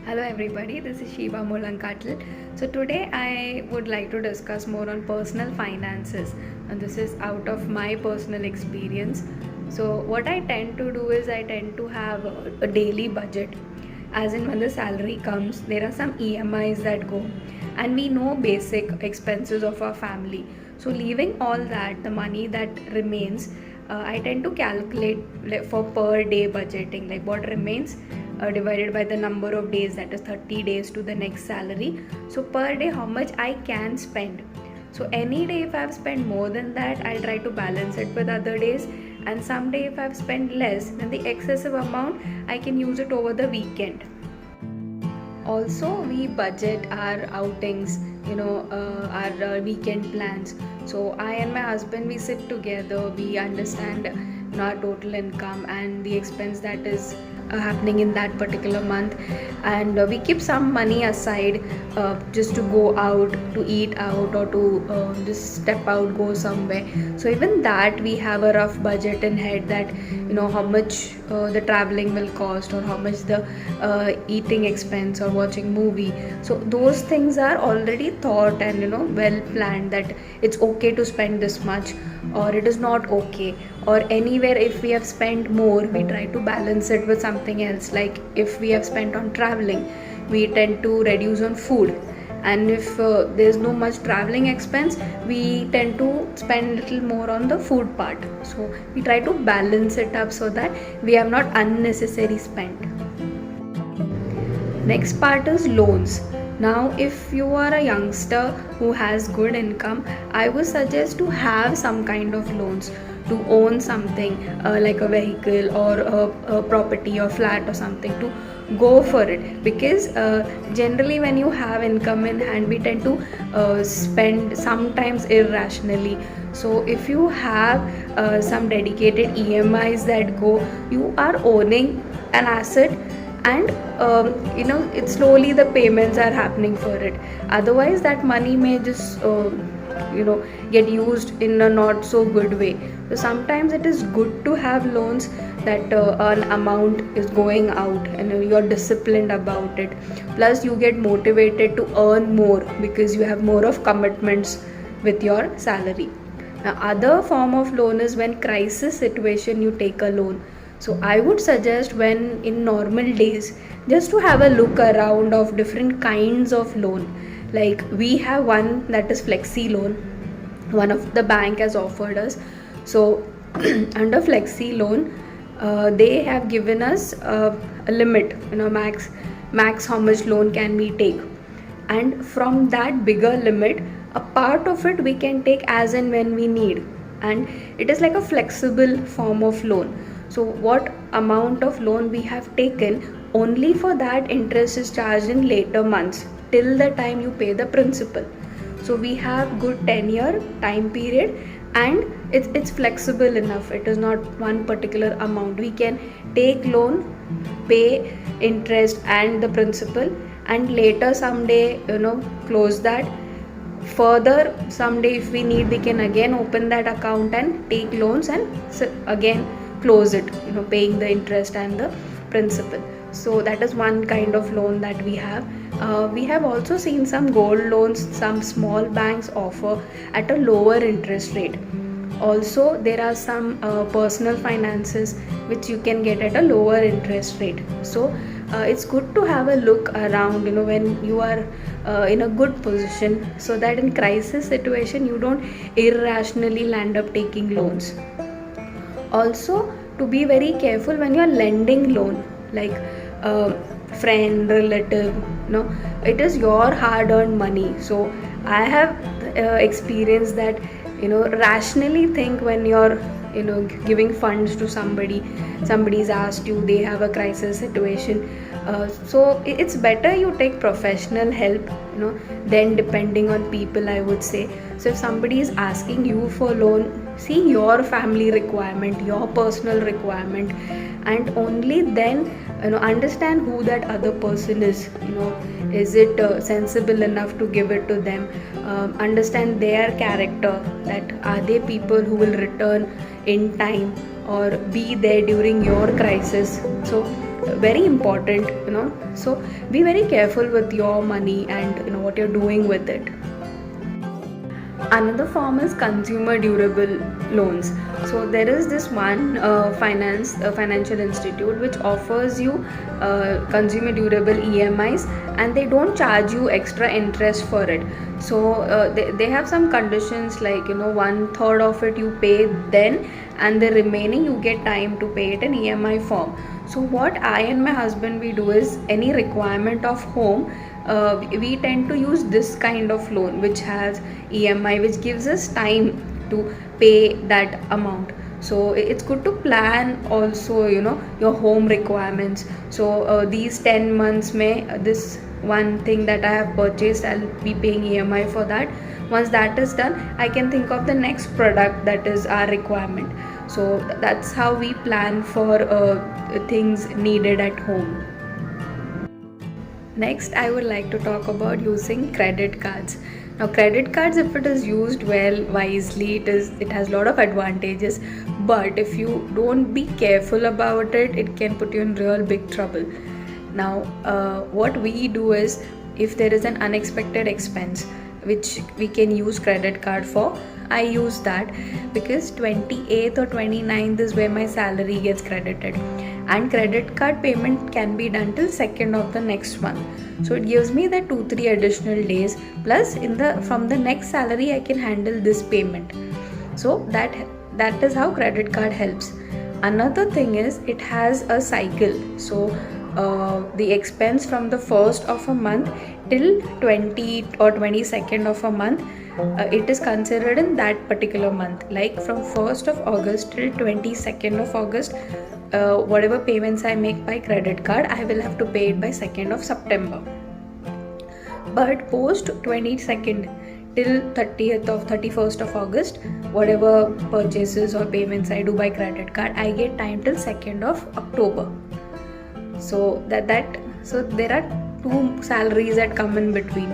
Hello everybody, this is Shiva Mulankatil. So today I would like to discuss more on personal finances, and this is out of my personal experience. So what I tend to do is I tend to have a daily budget. As in when the salary comes, there are some EMIs that go, and we know basic expenses of our family. So leaving all that, the money that remains, I tend to calculate for per day budgeting, like what remains divided by the number of days, that is 30 days to the next salary. So per day how much I can spend. So any day if I've spent more than that, I'll try to balance it with other days, and some day if I've spent less, then the excessive amount I can use it over the weekend. Also we budget our outings, our weekend plans. So I and my husband, we sit together, we understand our total income and the expense that is happening in that particular month, and we keep some money aside just to go out to eat out, or to just step out, go somewhere. So even that we have a rough budget in head, that how much the traveling will cost, or how much the eating expense or watching movie. So those things are already thought and well planned, that it's okay to spend this much, or it is not okay, or anywhere if we have spent more, we try to balance it with something else. Like if we have spent on traveling, we tend to reduce on food, and if there's no much traveling expense, we tend to spend little more on the food part. So we try to balance it up so that we have not unnecessary spent. Next part is loans. Now if you are a youngster who has good income, I would suggest to have some kind of loans, to own something like a vehicle or a property or flat or something, to go for it. Because generally when you have income in hand, we tend to spend sometimes irrationally. So if you have some dedicated EMIs that go, you are owning an asset, and it's slowly the payments are happening for it. Otherwise that money may just get used in a not so good way. So sometimes it is good to have loans, that an amount is going out and you're disciplined about it. Plus you get motivated to earn more because you have more of commitments with your salary. Now other form of loan is when crisis situation you take a loan. So I would suggest, when in normal days, just to have a look around of different kinds of loan. Like we have one that is Flexi loan, one of the bank has offered us. So under Flexi loan, they have given us a limit, max how much loan can we take, and from that bigger limit, a part of it we can take as and when we need, and it is like a flexible form of loan. So what amount of loan we have taken, only for that interest is charged in later months till the time you pay the principal. So we have good 10-year time period, and it's flexible enough. It is not one particular amount. We can take loan, pay interest and the principal, and later someday close that. Further someday if we need, we can again open that account and take loans, and again close it, paying the interest and the principal. So that is one kind of loan that we have. We have also seen some gold loans some small banks offer at a lower interest rate. Also there are some personal finances which you can get at a lower interest rate. So it's good to have a look around when you are in a good position, so that in crisis situation you don't irrationally land up taking loans. Also to be very careful when you are lending loan, like friend, relative, it is your hard earned money. So I have experienced that, rationally think when you're giving funds to somebody's asked you, they have a crisis situation. So it's better you take professional help, than depending on people, I would say. So if somebody is asking you for loan, see your family requirement, your personal requirement, and only then understand who that other person is. Is it sensible enough to give it to them? Understand their character, that are they people who will return in time or be there during your crisis. So very important, so be very careful with your money and what you're doing with it. Another form is consumer durable loans. So there is this one financial institute which offers you consumer durable EMIs, and they don't charge you extra interest for it. So they have some conditions like 1/3 of it you pay then, and the remaining you get time to pay it in EMI form. So what I and my husband we do is, any requirement of home, we tend to use this kind of loan which has EMI, which gives us time to pay that amount. So it's good to plan also your home requirements. So these 10 months may this one thing that I have purchased, I'll be paying EMI for that. Once that is done, I can think of the next product that is our requirement. So that's how we plan for things needed at home. Next, I would like to talk about using credit cards. Now, credit cards, if it is used well, wisely, it has a lot of advantages. But if you don't be careful about it, it can put you in real big trouble. Now, what we do is, if there is an unexpected expense which we can use credit card for, I use that, because 28th or 29th is where my salary gets credited, and credit card payment can be done till 2nd of the next month. So it gives me the 2-3 additional days, plus from the next salary I can handle this payment. So that is how credit card helps. Another thing is, it has a cycle. So the expense from the 1st of a month till 20 or 22nd of a month, it is considered in that particular month. Like from 1st of August till 22nd of August, whatever payments I make by credit card, I will have to pay it by 2nd of September. But post 22nd till 31st of August, whatever purchases or payments I do by credit card, I get time till 2nd of October. So so there are 2 salaries that come in between.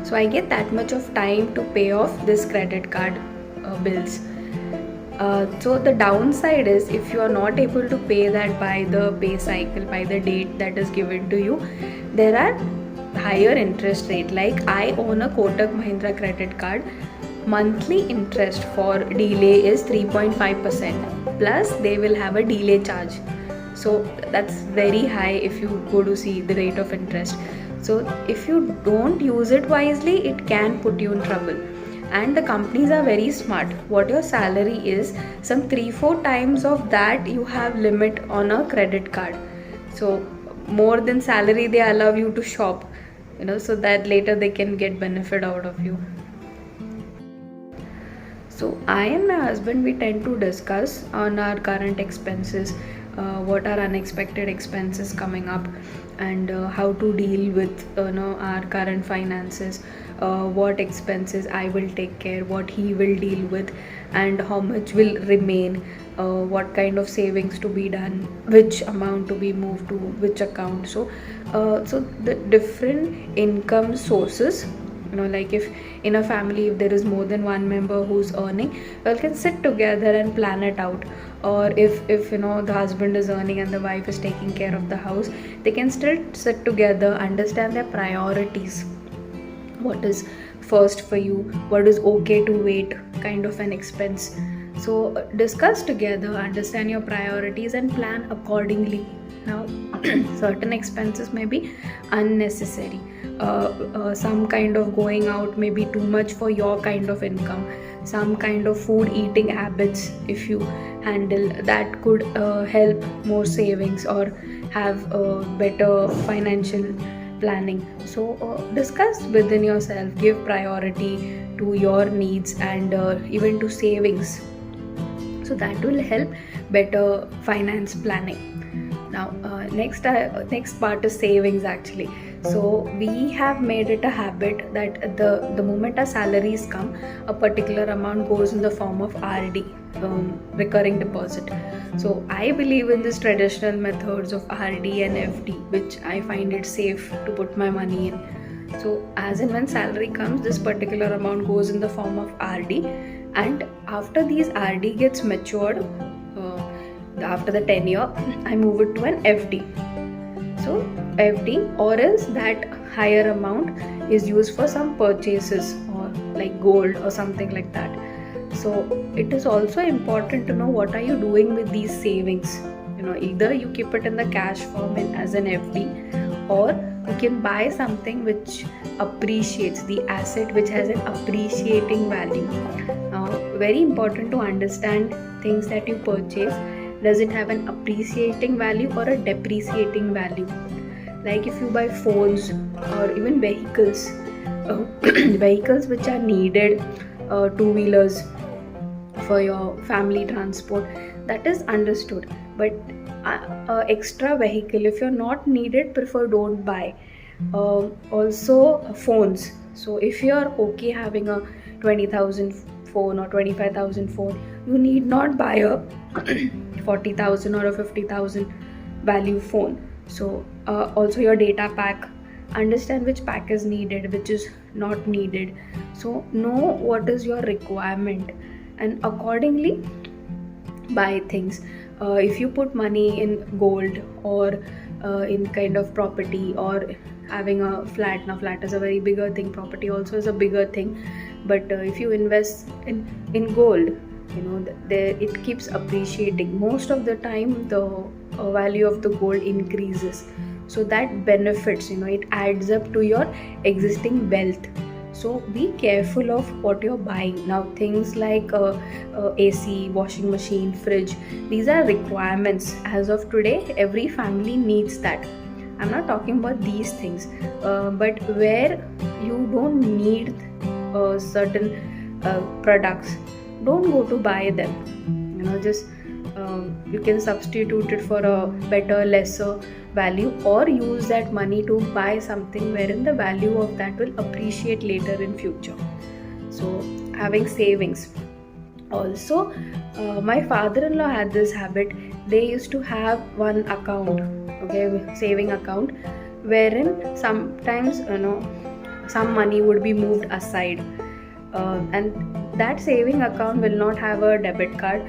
So I get that much of time to pay off this credit card bills. So the downside is, if you are not able to pay that by the pay cycle, by the date that is given to you, there are higher interest rate. Like, I own a Kotak Mahindra credit card. Monthly interest for delay is 3.5%, plus they will have a delay charge. So that's very high if you go to see the rate of interest. So if you don't use it wisely, it can put you in trouble. And the companies are very smart. What your salary is, some 3-4 times of that you have limit on a credit card. So more than salary, they allow you to shop, so that later they can get benefit out of you. So I and my husband, we tend to discuss on our current expenses, what are unexpected expenses coming up, and how to deal with our current finances, what expenses I will take care, what he will deal with, and how much will remain, what kind of savings to be done, which amount to be moved to which account. So the different income sources, like if in a family, if there is more than one member who's earning, well, can sit together and plan it out. Or if the husband is earning and the wife is taking care of the house, they can still sit together, understand their priorities, what is first for you, what is okay to wait kind of an expense. So discuss together, understand your priorities, and plan accordingly. Now certain expenses may be unnecessary. Some kind of going out may be too much for your kind of income. Some kind of food eating habits, if you handle that, could help more savings or have better financial planning. So discuss within yourself, give priority to your needs and even to savings. So that will help better finance planning. Now next part is savings actually. So we have made it a habit that the moment our salaries come, a particular amount goes in the form of RD, recurring deposit. So I believe in this traditional methods of RD and FD, which I find it safe to put my money in. So as and when salary comes, this particular amount goes in the form of RD, and after these RD gets matured, after the 10 year, I move it to an FD. So FD, or else that higher amount is used for some purchases or like gold or something like that. So it is also important to know what are you doing with these savings. Either you keep it in the cash form as an FD, or you can buy something which appreciates, the asset which has an appreciating value. Now, very important to understand things that you purchase. Does it have an appreciating value or a depreciating value? Like if you buy phones or even vehicles, vehicles which are needed, two-wheelers for your family transport, that is understood. But extra vehicle, if you're not needed, prefer don't buy. Also phones. So if you're okay having a 20,000 phone or 25,000 phone, you need not buy a 40,000 or a 50,000 value phone. So also your data pack, understand which pack is needed, which is not needed. So know what is your requirement and accordingly buy things. If you put money in gold or in kind of property or having a flat, now flat is a very bigger thing, property also is a bigger thing, but if you invest in gold, it keeps appreciating. Most of the time the value of the gold increases, so that benefits, it adds up to your existing wealth. So be careful of what you're buying. Now things like AC, washing machine, fridge, these are requirements. As of today, every family needs that. I'm not talking about these things, but where you don't need certain products, don't go to buy them. Just you can substitute it for a better, lesser value, or use that money to buy something wherein the value of that will appreciate later in future. So having savings. Also, my father-in-law had this habit. They used to have one account, saving account, wherein sometimes some money would be moved aside, and that saving account will not have a debit card,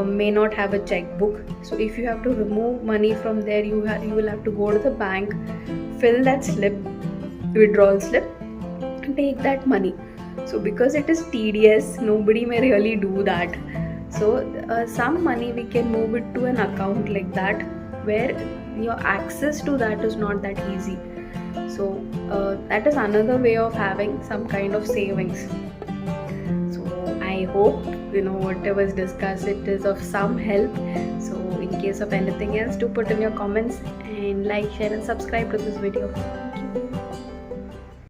may not have a checkbook. So if you have to remove money from there, you will have to go to the bank, fill that slip, withdrawal slip, and take that money. So because it is tedious, nobody may really do that. So some money we can move it to an account like that, where your access to that is not that easy. So that is another way of having some kind of savings. I hope whatever is discussed, it is of some help. So in case of anything else, do put in your comments and like, share and subscribe to this video.